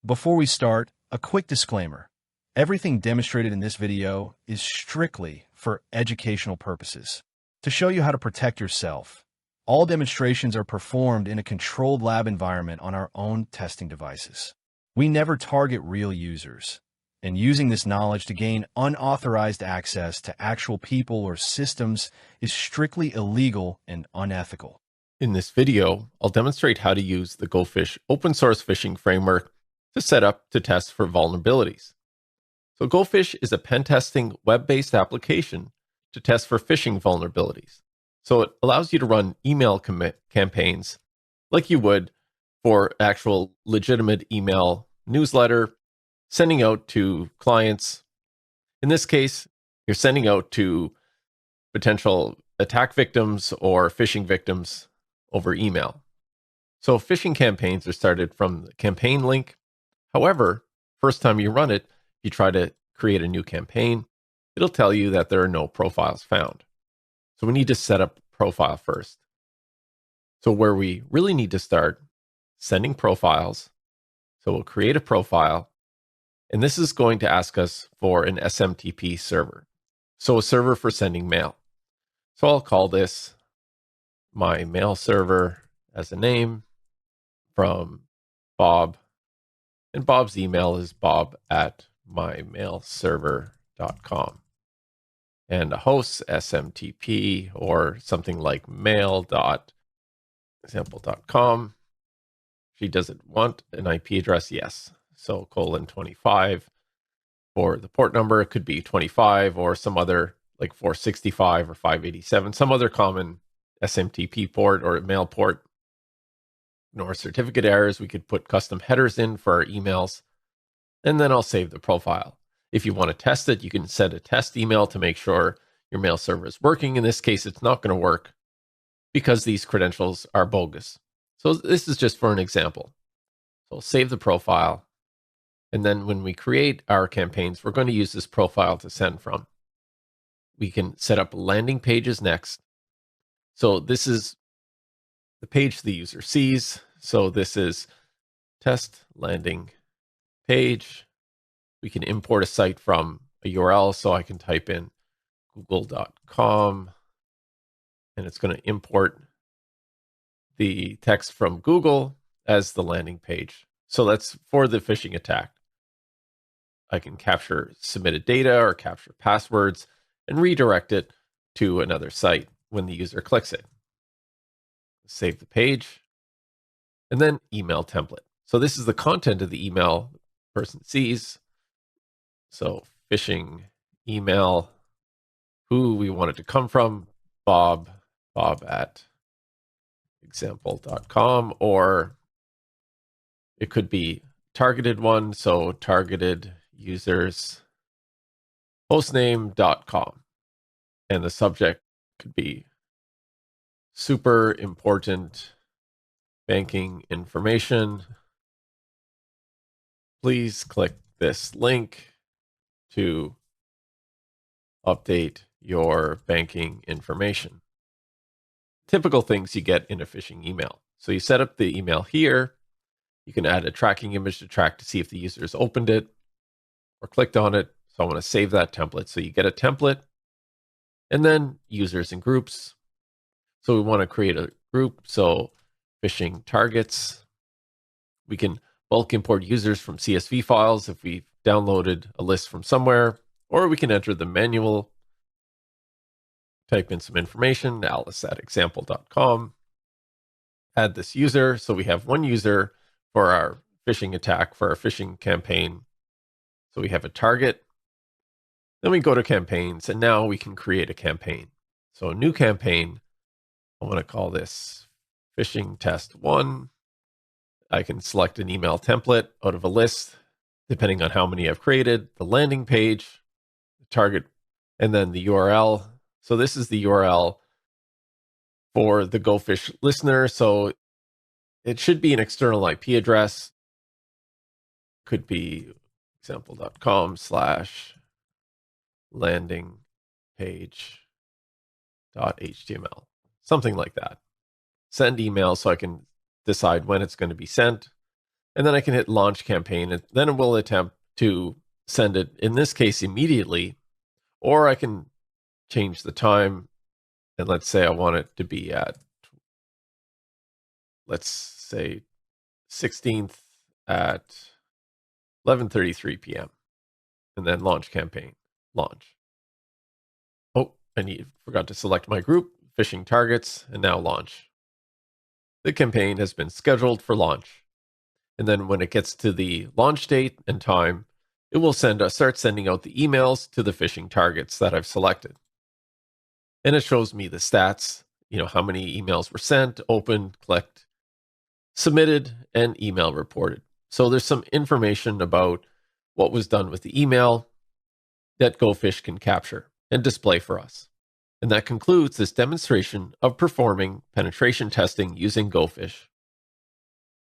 Before we start, a quick disclaimer. Everything demonstrated in this video is strictly for educational purposes. To show you how to protect yourself, all demonstrations are performed in a controlled lab environment on our own testing devices. We never target real users, and using this knowledge to gain unauthorized access to actual people or systems is strictly illegal and unethical. In this video, I'll demonstrate how to use the Gophish open source phishing framework to set up to test for vulnerabilities. So Gophish is a pen testing web-based application to test for phishing vulnerabilities. So it allows you to run email campaigns like you would for actual legitimate email newsletter, sending out to clients. In this case, you're sending out to potential attack victims or phishing victims over email. So phishing campaigns are started from the campaign link. However, first time you run it, you try to create a new campaign, it'll tell you that there are no profiles found. So we need to set up a profile first. So where we really need to start, sending profiles. So we'll create a profile, and this is going to ask us for an SMTP server. So a server for sending mail. So I'll call this my mail server as a name from Bob. And Bob's email is bob@mymailserver.com. And a host SMTP or something like mail.example.com. She doesn't want an IP address, yes. So :25 for the port number. It could be 25 or some other like 465 or 587, some other common SMTP port or mail port. Ignore certificate errors. We could put custom headers in for our emails, and then I'll save the profile. If you want to test it, you can send a test email to make sure your mail server is working. In this case, it's not going to work because these credentials are bogus. So this is just for an example. So I'll save the profile. And then when we create our campaigns, we're going to use this profile to send from. We can set up landing pages next. So this is the page the user sees. So this is test landing page. We can import a site from a URL. So I can type in google.com, and it's going to import the text from Google as the landing page. So that's for the phishing attack. I can capture submitted data or capture passwords and redirect it to another site when the user clicks it. Save the page, and then email template. So this is the content of the email the person sees. So phishing email, who we want it to come from, bob@example.com, or it could be targeted one. So targeted users hostname.com, and the subject could be super important banking information. Please click this link to update your banking information. Typical things you get in a phishing email. So you set up the email here. You can add a tracking image to track to see if the user has opened it or clicked on it. So I want to save that template. So you get a template, and then users and groups. So we want to create a group. So phishing targets. We can bulk import users from CSV files if we've downloaded a list from somewhere, or we can enter the manual, type in some information, alice@example.com, add this user. So we have one user for our phishing attack, for our phishing campaign. So we have a target. Then we go to campaigns, and now we can create a campaign. So a new campaign, I want to call this phishing test 1. I can select an email template out of a list, depending on how many I've created, the landing page, the target, and then the URL. So this is the URL for the Gophish listener. So it should be an external IP address. Could be example.com/landing page.html, something like that. Send email so I can decide when it's going to be sent. And then I can hit launch campaign, and then it will attempt to send it, in this case, immediately, or I can change the time. And let's say I want it to be at, let's say 16th at 11:33 p.m. and then launch campaign, launch. Oh, forgot to select my group, phishing targets, and now launch. The campaign has been scheduled for launch. And then when it gets to the launch date and time, it will start sending out the emails to the phishing targets that I've selected. And it shows me the stats, how many emails were sent, opened, clicked, submitted, and email reported. So there's some information about what was done with the email that Gophish can capture and display for us. And that concludes this demonstration of performing penetration testing using Gophish.